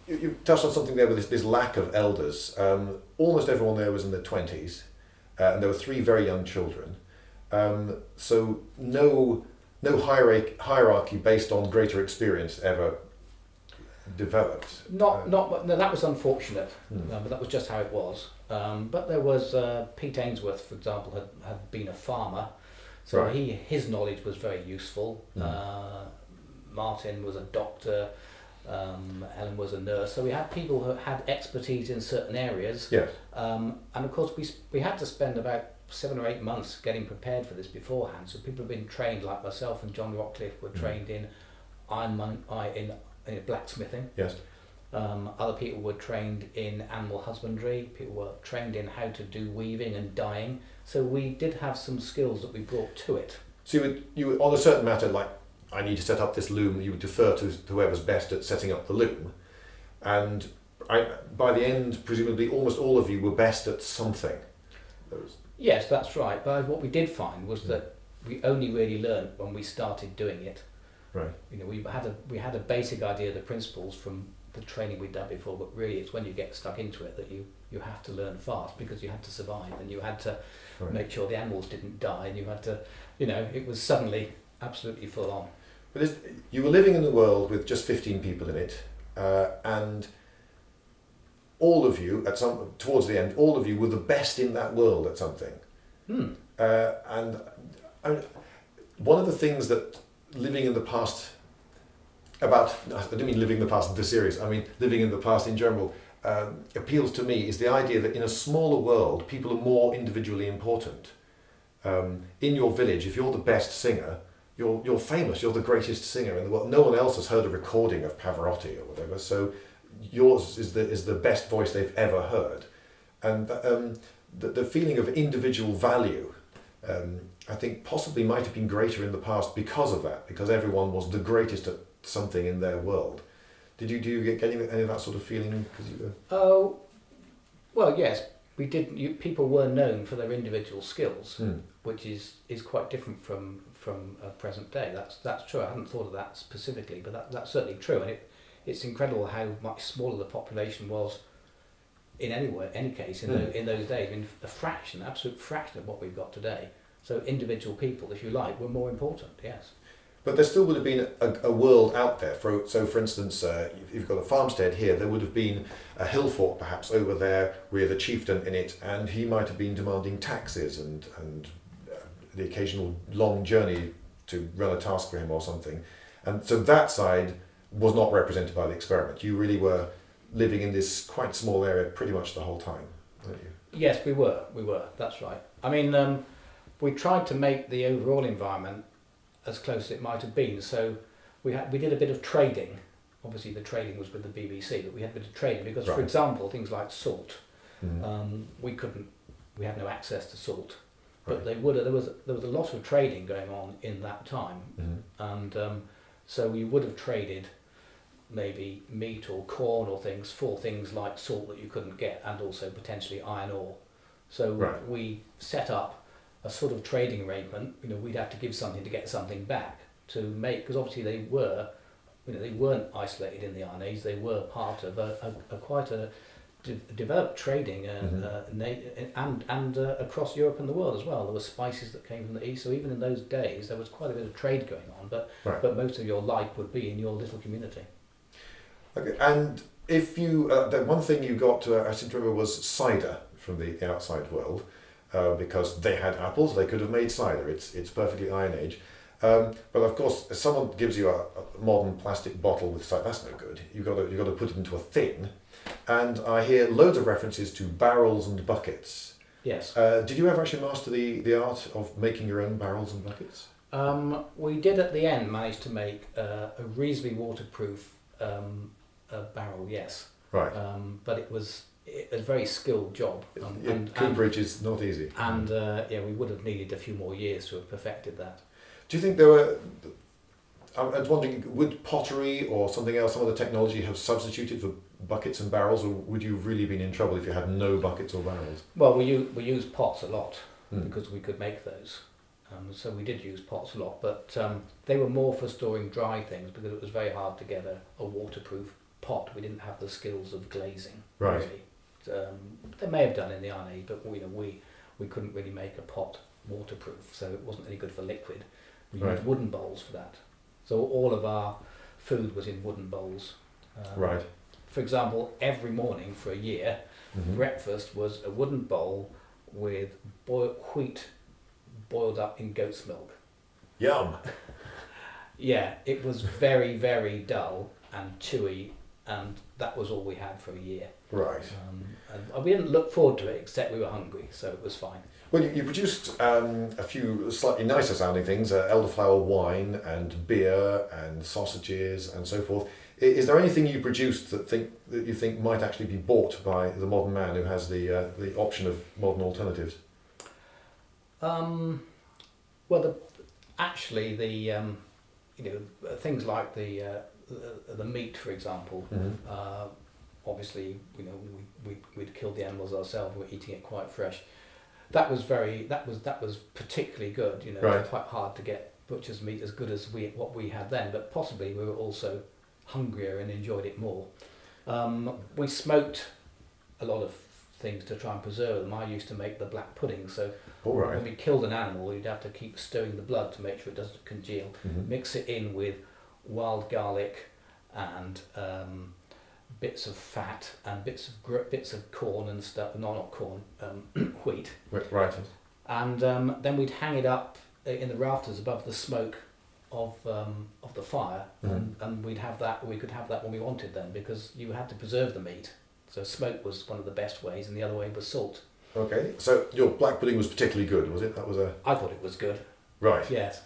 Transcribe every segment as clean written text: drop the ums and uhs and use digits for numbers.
you touched on something there with this lack of elders. Almost everyone there was in their 20s, and there were 3 very young children. So no hierarchy based on greater experience ever developed. No, that was unfortunate, but that was just how it was. But there was Pete Ainsworth, for example, had been a farmer, so Right. his knowledge was very useful. Martin was a doctor. Ellen was a nurse, so we had people who had expertise in certain areas. Yes. And of course we had to spend about 7 or 8 months getting prepared for this beforehand. So people have been trained, like myself and John Rockcliffe were trained in in blacksmithing. Yes. Other people were trained in animal husbandry. People were trained in how to do weaving and dyeing. So we did have some skills that we brought to it. So you would on a certain matter, like I need to set up this loom, you would defer to whoever's best at setting up the loom, and by the end, presumably, almost all of you were best at something. Yes, that's right. But what we did find was that we only really learned when we started doing it. Right. You know, we had a basic idea of the principles from the training we'd done before, but really it's when you get stuck into it that you have to learn fast, because you had to survive and you had to make sure the animals didn't die, and you had to, it was suddenly absolutely full on. But you were living in a world with just 15 people in it, and all of you, towards the end, all of you were the best in that world at something. And one of the things that living in the past, I don't mean living in the past in this series, I mean living in the past in general, appeals to me is the idea that in a smaller world, people are more individually important. In your village, if you're the best singer, you're famous, you're the greatest singer in the world. No one else has heard a recording of Pavarotti or whatever, so yours is the best voice they've ever heard. And the feeling of individual value, I think possibly might have been greater in the past because of that, because everyone was the greatest at something in their world. Do you get any of that sort of feeling? Oh, well, yes, we did. People were known for their individual skills, which is quite different from present day. That's true. I hadn't thought of that specifically, but that's certainly true. And it's incredible how much smaller the population was in any case in those days. I mean, absolute fraction of what we've got today. So individual people, if you like, were more important. Yes. But there still would have been a world out there. So, for instance, if you've got a farmstead here, there would have been a hill fort perhaps over there with a chieftain in it, and he might have been demanding taxes and the occasional long journey to run a task for him or something. And so that side was not represented by the experiment. You really were living in this quite small area pretty much the whole time, weren't you? Yes, we were. That's right. I mean, we tried to make the overall environment as close as it might have been. So we did a bit of trading. Obviously, the trading was with the BBC, but we had a bit of trading because, for example, things like salt, we had no access to salt, but there was a lot of trading going on in that time, and so we would have traded maybe meat or corn or things for things like salt that you couldn't get, and also potentially iron ore. So we set up a sort of trading arrangement. We'd have to give something to get something back to make, because obviously they weren't isolated in the Iron Age. They were part of quite a developed trading and across Europe and the world as well. There were spices that came from the east, so even in those days there was quite a bit of trade going on. But most of your life would be in your little community. Okay, and if you the one thing you got, I seem to remember, was cider from the outside world. Because they had apples, they could have made cider. It's perfectly Iron Age. But of course, if someone gives you a modern plastic bottle with cider, that's no good. You've got to put it into a thing. And I hear loads of references to barrels and buckets. Yes. Did you ever actually master the art of making your own barrels and buckets? We did at the end manage to make a reasonably waterproof barrel. Yes. Right. But it was a very skilled job. Cooperage is not easy. And we would have needed a few more years to have perfected that. Do you think there were, I was wondering, would pottery or something else, some other technology have substituted for buckets and barrels, or would you have really been in trouble if you had no buckets or barrels? Well, we used pots a lot because we could make those. So we did use pots a lot, but they were more for storing dry things because it was very hard to get a waterproof pot. We didn't have the skills of glazing. Right. Really. They may have done in the Iron Age, but we couldn't really make a pot waterproof, so it wasn't any good for liquid. We used wooden bowls for that. So all of our food was in wooden bowls. Right. For example, every morning for a year, breakfast was a wooden bowl with wheat boiled up in goat's milk. Yum. Yeah, it was very, very dull and chewy, and that was all we had for a year. Right. And we didn't look forward to it, except we were hungry, so it was fine. Well, you produced a few slightly nicer sounding things, elderflower wine and beer and sausages and so forth. Is there anything you produced that you think might actually be bought by the modern man who has the option of modern alternatives? Well, things like the meat, for example. Obviously, we'd killed the animals ourselves. We were eating it quite fresh. That was particularly good. It was quite hard to get butcher's meat as good as what we had then. But possibly we were also hungrier and enjoyed it more. We smoked a lot of things to try and preserve them. I used to make the black pudding, so when we killed an animal, you'd have to keep stirring the blood to make sure it doesn't congeal. Mix it in with wild garlic and bits of fat and bits of corn and stuff. No, not corn, wheat. Right. And then we'd hang it up in the rafters above the smoke of the fire, and we'd have that. We could have that when we wanted then, because you had to preserve the meat. So smoke was one of the best ways, and the other way was salt. Okay, so your black pudding was particularly good, was it? I thought it was good. Right. Yes,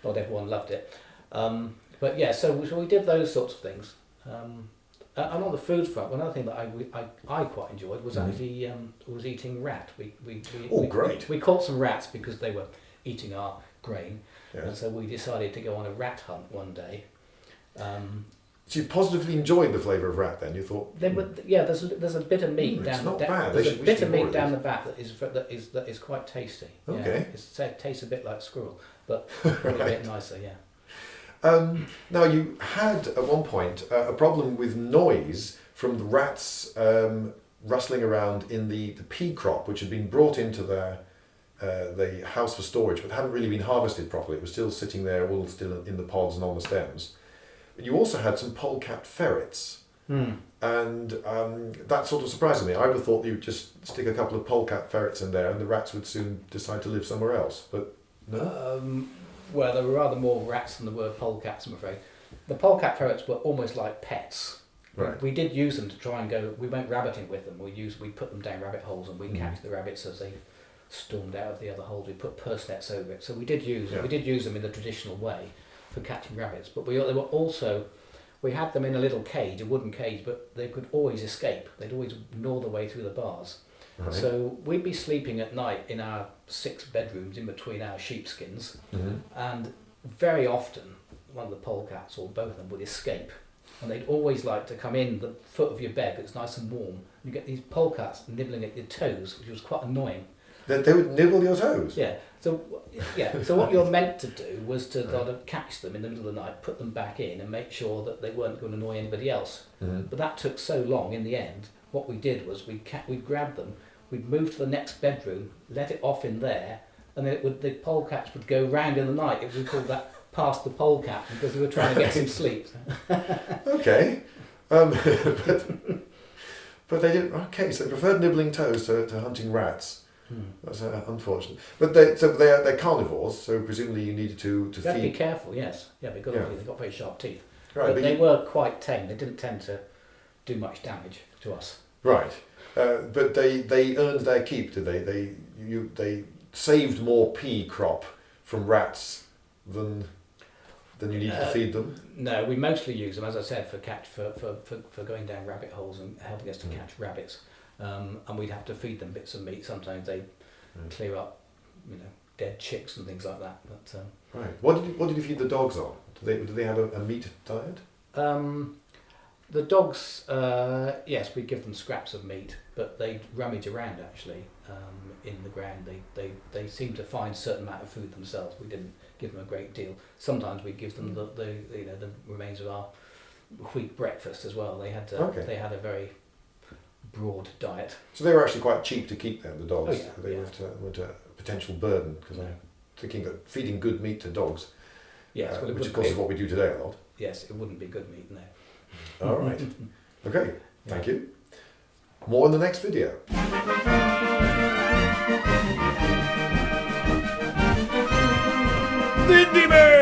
not everyone loved it, but yeah. So we did those sorts of things. And on the food front, another thing that I quite enjoyed was actually was eating rat. We caught some rats because they were eating our grain, and so we decided to go on a rat hunt one day. So you positively enjoyed the flavour of rat then? You thought there's a bit of meat down the back. There's a bit of meat down the back that is quite tasty. Okay. Yeah, it tastes a bit like squirrel, but probably a bit nicer. Yeah. Now you had at one point a problem with noise from the rats rustling around in the pea crop, which had been brought into the house for storage, but hadn't really been harvested properly. It was still sitting there, all still in the pods and on the stems. You also had some polecat ferrets, and that sort of surprised me. I would have thought you'd just stick a couple of polecat ferrets in there and the rats would soon decide to live somewhere else, but no? Well, there were rather more rats than there were polecats, I'm afraid. The polecat ferrets were almost like pets. Right. We did use them to try and go. We went rabbiting with them. We put them down rabbit holes and we catch the rabbits as they stormed out of the other holes. We put purse nets over it. So we did use them in the traditional way for catching rabbits. But we had them in a little cage, a wooden cage, but they could always escape. They'd always gnaw their way through the bars. Right. So we'd be sleeping at night in our 6 bedrooms in between our sheepskins, and very often one of the polecats or both of them would escape, and they'd always like to come in the foot of your bed. It's nice and warm. You get these polecats nibbling at your toes, which was quite annoying. They would nibble your toes? Yeah. So what you're meant to do was to sort of catch them in the middle of the night, put them back in, and make sure that they weren't going to annoy anybody else. But that took so long. In the end, what we did was we'd grab them. We'd move to the next bedroom, let it off in there, and then the polecats would go round in the night. We called that past the polecat because we were trying to get some sleep. Okay, but they didn't. Okay, so they preferred nibbling toes to hunting rats. That's unfortunate. But they're carnivores, so presumably you needed to feed. You have to be careful, yes. Yeah, because they've got very sharp teeth. Right, but they were quite tame. They didn't tend to do much damage to us. Right. But they earned their keep, did they? They saved more pea crop from rats than you needed to feed them. No, we mostly use them, as I said, for going down rabbit holes and helping us to catch rabbits. And we'd have to feed them bits of meat. Sometimes they clear up, dead chicks and things like that. But right. What did you feed the dogs on? Did they have a meat diet? The dogs, yes, we'd give them scraps of meat, but they'd rummage around actually in the ground. They seemed to find a certain amount of food themselves. We didn't give them a great deal. Sometimes we'd give them the remains of our wheat breakfast as well. They had Okay. they had a very broad diet. So they were actually quite cheap to keep then, the dogs. Oh, yeah, They weren't a potential burden, because I'm thinking that feeding good meat to dogs, Yes, well, which of course is what we do today a lot. Yes, it wouldn't be good meat, no. All right. Okay, thank you. More in the next video. Lindybeige!